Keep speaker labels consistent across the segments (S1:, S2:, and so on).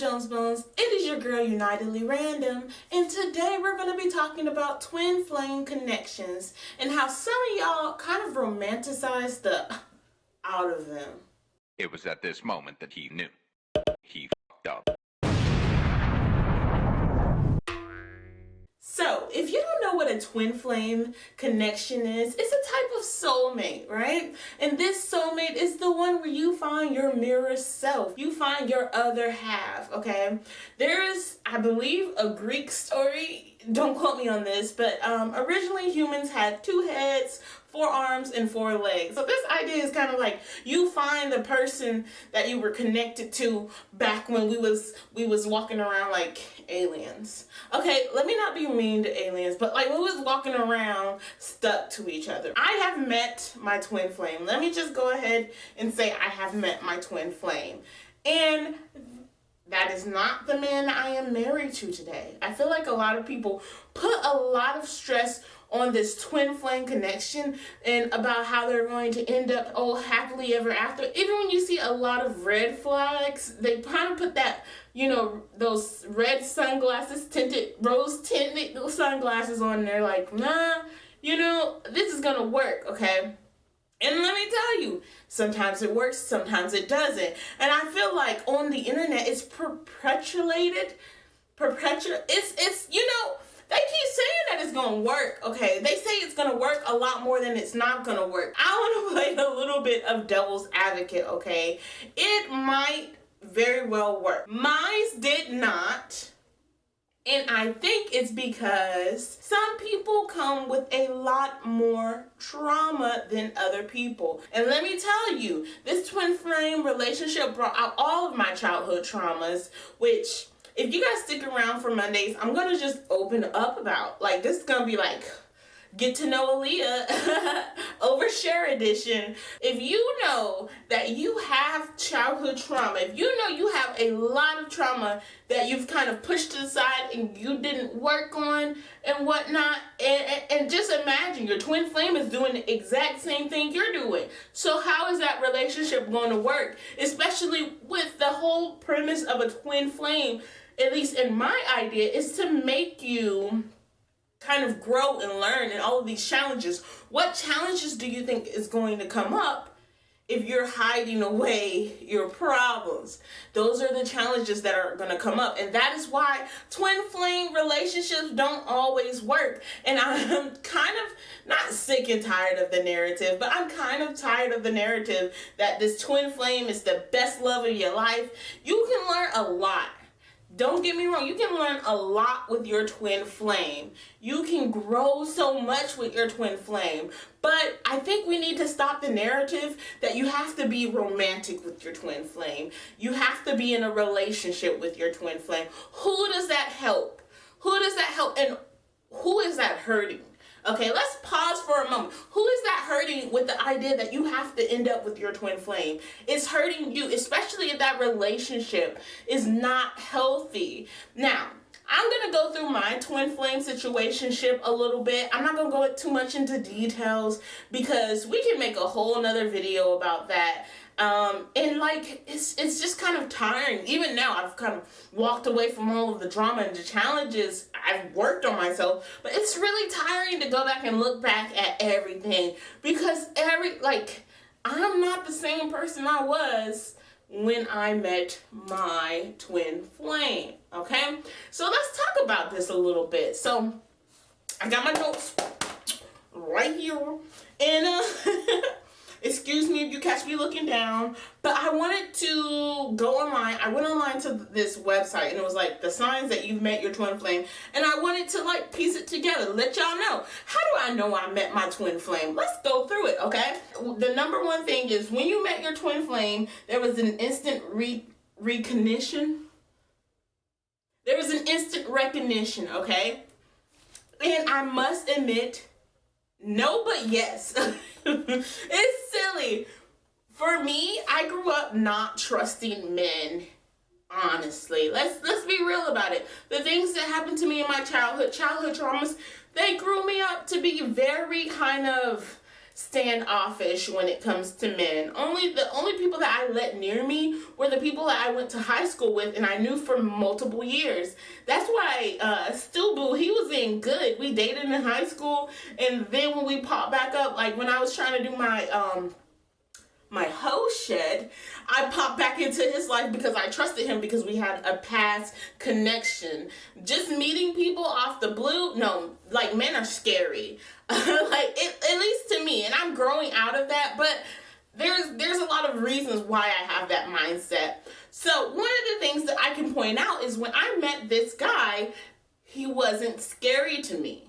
S1: Jones Bones. It is your girl Unitedly Random, and today we're going to be talking about twin flame connections and how some of y'all kind of romanticize the out of them.
S2: It was at this moment that he knew. He fucked up.
S1: So, if you don't know what a twin flame connection is, it's a type of soulmate, right? And this soulmate is the one where you find your mirror self. You find your other half, okay? There is, I believe, a Greek story. Don't quote me on this, but originally humans had 2 heads, 4 arms, and 4 legs. So this idea is kind of like you find the person that you were connected to back when we was walking around like aliens. Okay, let me not be mean to aliens, but like we was walking around stuck to each other. I have met my twin flame. Let me just go ahead and say I have met my twin flame. And that is not the man I am married to today. I feel like a lot of people put a lot of stress on this twin flame connection and about how they're going to end up happily ever after. Even when you see a lot of red flags, they kind of put that, you know, those red sunglasses, rose tinted sunglasses on there like, nah, you know, this is gonna work, okay? And let me tell you, sometimes it works, sometimes it doesn't. And I feel like on the internet, it's it's, you know, they keep saying that it's gonna work, okay? They say it's gonna work a lot more than it's not gonna work. I wanna play a little bit of devil's advocate, okay? It might very well work. Mine did not. And I think it's because some people come with a lot more trauma than other people. And let me tell you, this twin flame relationship brought out all of my childhood traumas, which if you guys stick around for Mondays, I'm going to just open up about. Like, this is going to be like Get to Know Alia overshare edition. If you know that you have childhood trauma, if you know you have a lot of trauma that you've kind of pushed to the side and you didn't work on and whatnot, and just imagine your twin flame is doing the exact same thing you're doing. So how is that relationship going to work? Especially with the whole premise of a twin flame, at least in my idea, is to make you kind of grow and learn in all of these challenges. What challenges do you think is going to come up if you're hiding away your problems? Those are the challenges that are going to come up. And that is why twin flame relationships don't always work. And I'm kind of not sick and tired of the narrative, but I'm kind of tired of the narrative that this twin flame is the best love of your life. You can learn a lot. Don't get me wrong, you can learn a lot with your twin flame. You can grow so much with your twin flame. But I think we need to stop the narrative that you have to be romantic with your twin flame. You have to be in a relationship with your twin flame. Who does that help? Who does that help? And who is that hurting? Okay, let's pause for a moment. Who is that hurting with the idea that you have to end up with your twin flame? It's hurting you, especially if that relationship is not healthy. Now, I'm going to go through my twin flame situationship a little bit. I'm not going to go too much into details because we can make a whole nother video about that. And like, it's just kind of tiring. Even now, I've kind of walked away from all of the drama and the challenges. I've worked on myself, but it's really tiring to go back and look back at everything because I'm not the same person I was when I met my twin flame, okay? So let's talk about this a little bit. So I got my notes right here, and excuse me if you catch me looking down, but I wanted to go online. I went online to this website, and it was like the signs that you've met your twin flame, and I wanted to like piece it together, let y'all know. How do I know I met my twin flame? Let's go through it, okay? The number one thing is when you met your twin flame, there was an instant recognition. There was an instant recognition, okay? And I must admit, no, but yes. It's silly. For me, I grew up not trusting men, honestly. Let's be real about it. The things that happened to me in my childhood traumas, they grew me up to be very kind of standoffish when it comes to men. The only people that I let near me were the people that I went to high school with and I knew for multiple years. That's why Still Boo, he was in good. We dated in high school, and then when we popped back up, like when I was trying to do my hoe shed, I popped back into his life because I trusted him because we had a past connection. Just meeting people off the blue, no, like men are scary. At least to me, and I'm growing out of that, but there's a lot of reasons why I have that mindset. So one of the things that I can point out is when I met this guy, he wasn't scary to me.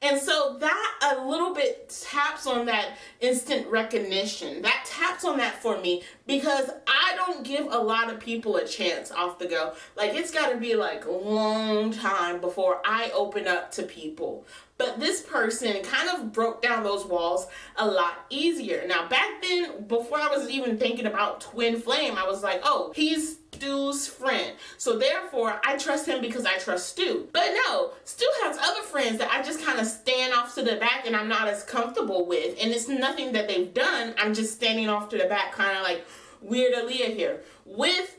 S1: And so that a little bit taps on that instant recognition. That taps on that for me because I don't give a lot of people a chance off the go. Like, it's got to be like a long time before I open up to people. But this person kind of broke down those walls a lot easier. Now, back then, before I was even thinking about twin flame, I was like, oh, he's Stu's friend. So therefore, I trust him because I trust Stu. But no, Stu has other friends that I just kind of stand off to the back and I'm not as comfortable with. And it's nothing that they've done. I'm just standing off to the back, kind of like weird Alia here. With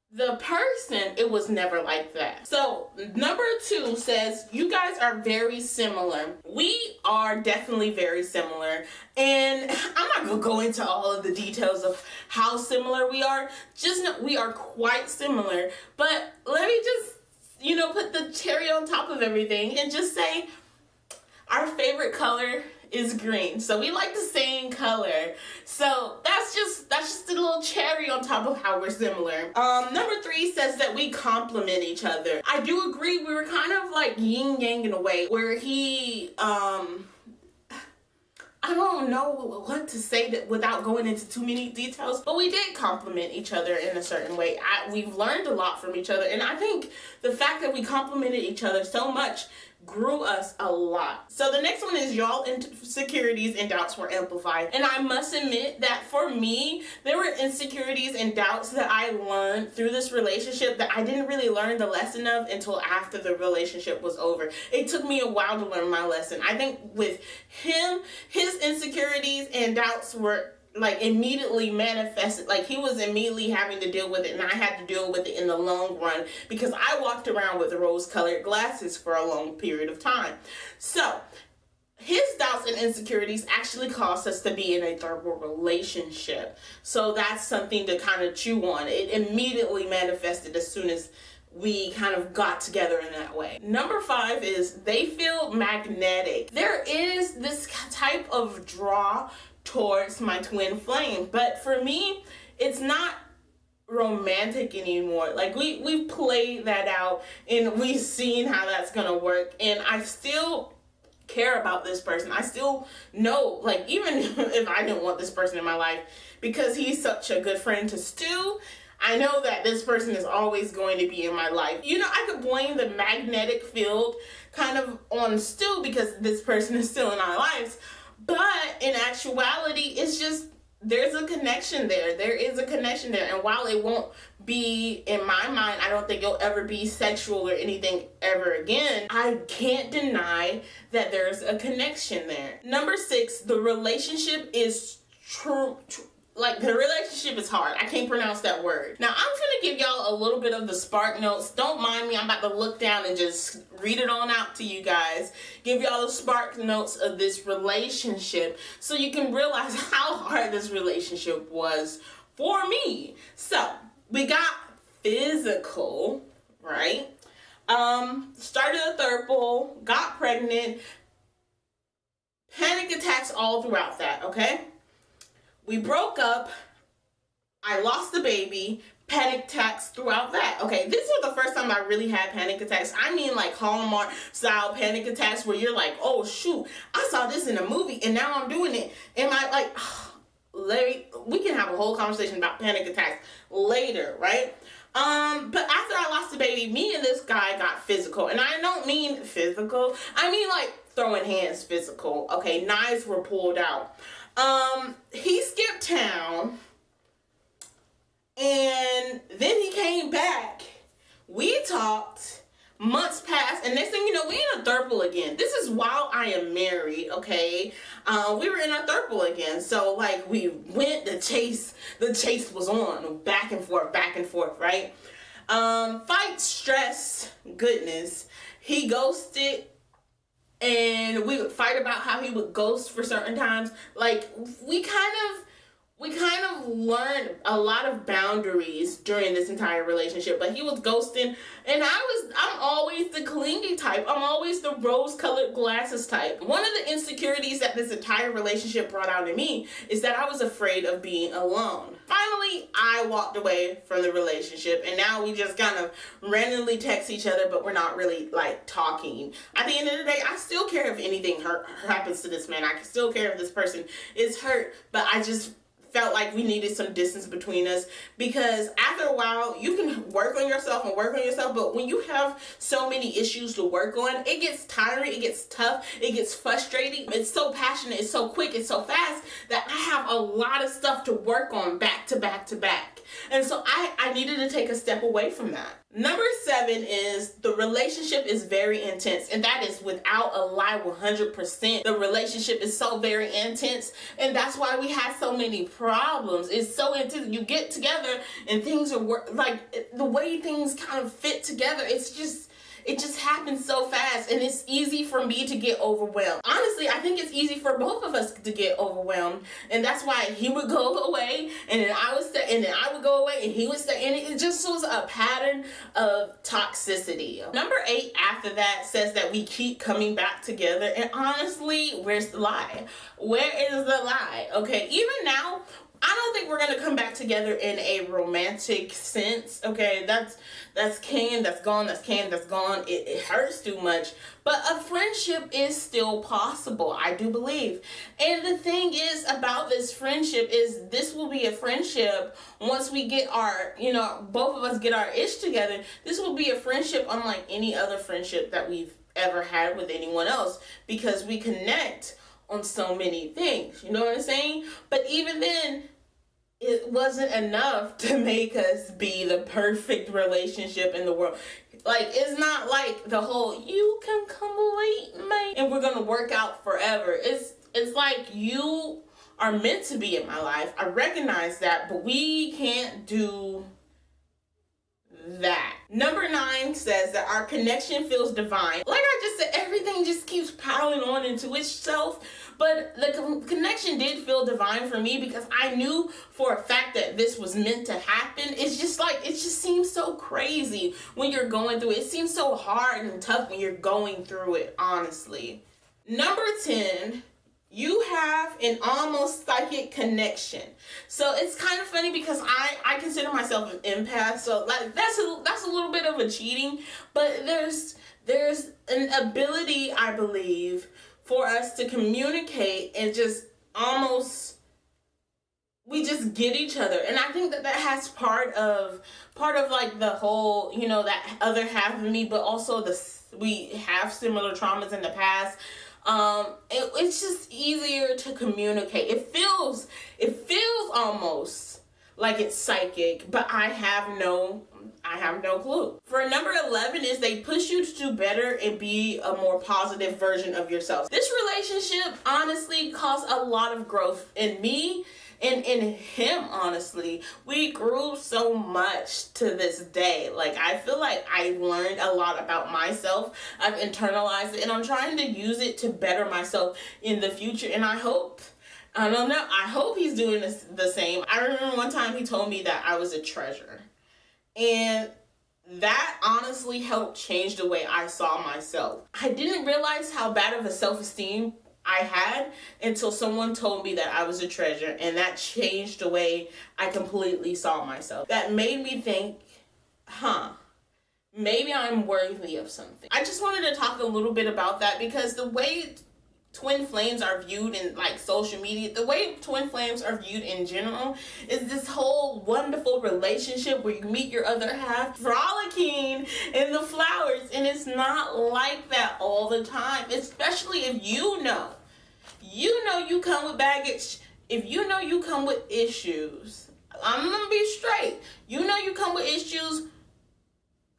S1: the person, it was never like that. So number 2 says, you guys are very similar. We are definitely very similar. And I'm not going to go into all of the details of how similar we are. Just know we are quite similar. But let me just, put the cherry on top of everything and just say our favorite color is green. So we like the same color. So that's just a little cherry on top of how we're similar. Number 3 says that we complement each other. I do agree, we were kind of like yin yang in a way where he I don't know what to say that without going into too many details, but we did complement each other in a certain way. We've learned a lot from each other, and I think the fact that we complimented each other so much grew us a lot. So the next one is y'all insecurities and doubts were amplified. And I must admit that for me, there were insecurities and doubts that I learned through this relationship that I didn't really learn the lesson of until after the relationship was over. It took me a while to learn my lesson. I think with him, his insecurities and doubts were like immediately manifested. Like he was immediately having to deal with it, and I had to deal with it in the long run because I walked around with rose-colored glasses for a long period of time. So his doubts and insecurities actually caused us to be in a third-world relationship. So that's something to kind of chew on. It immediately manifested as soon as we kind of got together in that way. Number 5 is they feel magnetic. There is this type of draw towards my twin flame, but for me, it's not romantic anymore. Like we've played that out and we've seen how that's gonna work, and I still care about this person. I still know, like, even if I didn't want this person in my life, because he's such a good friend to Stu, I know that this person is always going to be in my life. I could blame the magnetic field kind of on Stu because this person is still in our lives. But in actuality, it's just, there's a connection there. There is a connection there. And while it won't be, in my mind, I don't think it'll ever be sexual or anything ever again, I can't deny that there's a connection there. Number 6, the relationship is true. Like, the relationship is hard. I can't pronounce that word. Now, I'm gonna give y'all a little bit of the spark notes. Don't mind me. I'm about to look down and just read it on out to you guys. Give y'all the spark notes of this relationship so you can realize how hard this relationship was for me. So, we got physical, right? Started a throuple, got pregnant, panic attacks all throughout that, okay? We broke up, I lost the baby, panic attacks throughout that. Okay, this was the first time I really had panic attacks. I mean like Hallmark style panic attacks where you're like, oh shoot, I saw this in a movie and now I'm doing it. Am I like, we can have a whole conversation about panic attacks later, right? But after I lost the baby, me and this guy got physical. And I don't mean physical, I mean like throwing hands physical. Okay, knives were pulled out. He skipped town, and then he came back. We talked, Months pass, and next thing you know, we in a throuple again. This is while I am married, okay? We were in a throuple again. So, like, we went, the chase was on, back and forth, right? Fight, stress, goodness. He ghosted, and we would fight about how he would ghost for certain times. Like, we kind of learned a lot of boundaries during this entire relationship, but he was ghosting, and I'm always the clingy type. I'm always the rose-colored glasses type. One of the insecurities that this entire relationship brought out in me is that I was afraid of being alone. Finally, I walked away from the relationship, and now we just kind of randomly text each other, but we're not really, like, talking. At the end of the day, I still care if anything happens to this man. I still care if this person is hurt, but I just felt like we needed some distance between us, because after a while you can work on yourself, but when you have so many issues to work on, it gets tiring, it gets tough, it gets frustrating. It's so passionate, it's so quick, it's so fast that I have a lot of stuff to work on back to back. And so I needed to take a step away from that. Number 7 is the relationship is very intense, and that is without a lie 100%. The relationship is so very intense, and that's why we have so many problems. It's so intense. You get together and things are like the way things kind of fit together. It just happens so fast, and it's easy for me to get overwhelmed. Honestly, I think it's easy for both of us to get overwhelmed, and that's why he would go away, and then I would stay, and then I would go away, and he would stay, and it just was a pattern of toxicity. Number 8 after that says that we keep coming back together, and honestly, where's the lie? Where is the lie? Okay, even now, I don't think we're gonna come back together in a romantic sense. Okay, that's came, that's gone, It hurts too much, but a friendship is still possible, I do believe. And the thing is about this friendship is this will be a friendship once we get our, both of us get our ish together. This will be a friendship unlike any other friendship that we've ever had with anyone else, because we connect on so many things, you know what I'm saying? But even then, it wasn't enough to make us be the perfect relationship in the world. Like, it's not like the whole, you can complete me and we're gonna work out forever. It's like, you are meant to be in my life. I recognize that, but we can't do that. Number 9 says that our connection feels divine. Like I just said, everything just keeps piling on into itself, but the connection did feel divine for me because I knew for a fact that this was meant to happen. It's just like, it just seems so crazy when you're going through it. It seems so hard and tough when you're going through it, honestly. Number 10, you have an almost psychic connection. So it's kind of funny because I consider myself an empath, so like that's a little bit of a cheating, but there's an ability, I believe, for us to communicate and just almost, we just get each other. And I think that has part of like the whole, that other half of me, but also we have similar traumas in the past. It's just easier to communicate. It feels almost like it's psychic, but I have no clue. For number 11 is they push you to do better and be a more positive version of yourself. This relationship honestly caused a lot of growth in me and in him, honestly. We grew so much to this day. Like, I feel like I learned a lot about myself. I've internalized it, and I'm trying to use it to better myself in the future. And I hope he's doing the same. I remember one time he told me that I was a treasure. And that honestly helped change the way I saw myself. I didn't realize how bad of a self-esteem I had until someone told me that I was a treasure, and that changed the way I completely saw myself. That made me think, maybe I'm worthy of something. I just wanted to talk a little bit about that because the way twin flames are viewed in like social media, the way twin flames are viewed in general is this whole wonderful relationship where you meet your other half frolicking in the flowers, and it's not like that all the time, especially if you know you come with baggage, if you know you come with issues. I'm gonna be straight. You know you come with issues.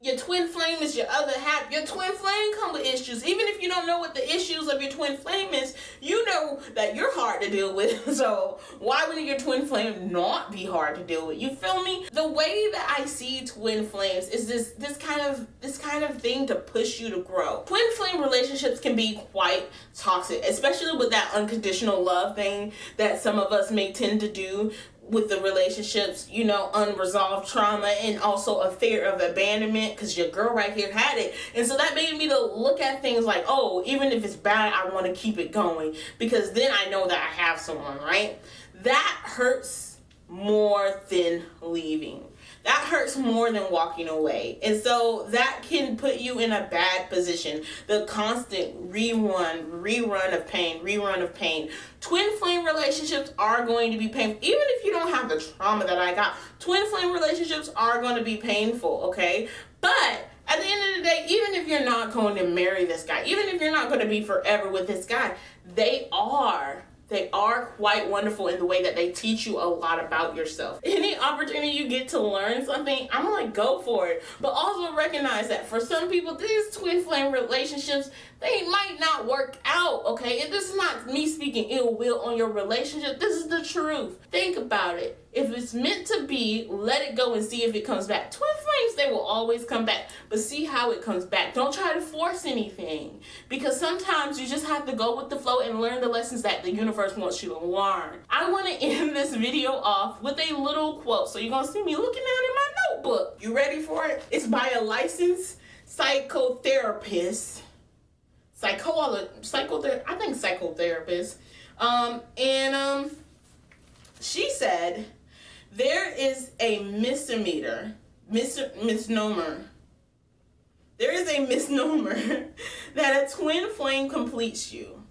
S1: Your twin flame is your other half. Your twin flame come with issues. Even if you don't know what the issues of your twin flame is, you know that you're hard to deal with. So why would your twin flame not be hard to deal with? You feel me? The way that I see twin flames is this kind of thing to push you to grow. Twin flame relationships can be quite toxic, especially with that unconditional love thing that some of us may tend to do with the relationships, you know, unresolved trauma and also a fear of abandonment, because your girl right here had it. And so that made me to look at things like, oh, even if it's bad, I want to keep it going, because then I know that I have someone, right? That hurts more than leaving. That hurts more than walking away. And so that can put you in a bad position. The constant rerun of pain. Twin flame relationships are going to be painful. Even if you don't have the trauma that I got, twin flame relationships are going to be painful, okay? But at the end of the day, even if you're not going to marry this guy, even if you're not going to be forever with this guy, they are quite wonderful in the way that they teach you a lot about yourself. Any opportunity you get to learn something, I'm like, go for it. But also recognize that for some people, these twin flame relationships, they might not work out, okay? And this is not me speaking ill will on your relationship. This is the truth. Think about it. If it's meant to be, let it go and see if it comes back. Twin flames, they will always come back, but see how it comes back. Don't try to force anything, because sometimes you just have to go with the flow and learn the lessons that the universe wants you to learn. I want to end this video off with a little quote. So you're going to see me looking down in my notebook. You ready for it? It's by a licensed psychotherapist. Psychotherapist. She said, there is a misnomer. There is a misnomer that a twin flame completes you.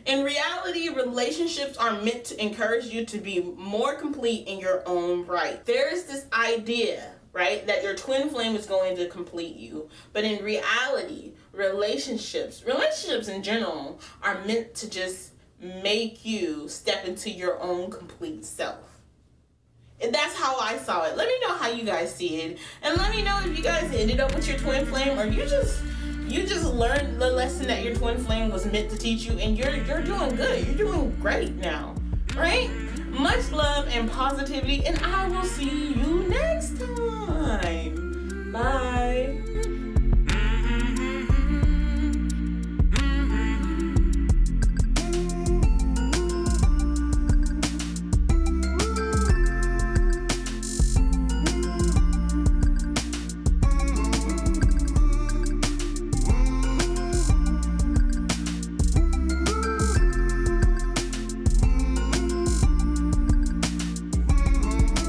S1: In reality, relationships are meant to encourage you to be more complete in your own right. There is this idea, right, that your twin flame is going to complete you. But in reality, relationships in general are meant to just make you step into your own complete self. And that's how I saw it. Let me know how you guys see it. And let me know if you guys ended up with your twin flame, or you just learned the lesson that your twin flame was meant to teach you, and you're doing good. You're doing great now, right? Much love and positivity, and I will see you next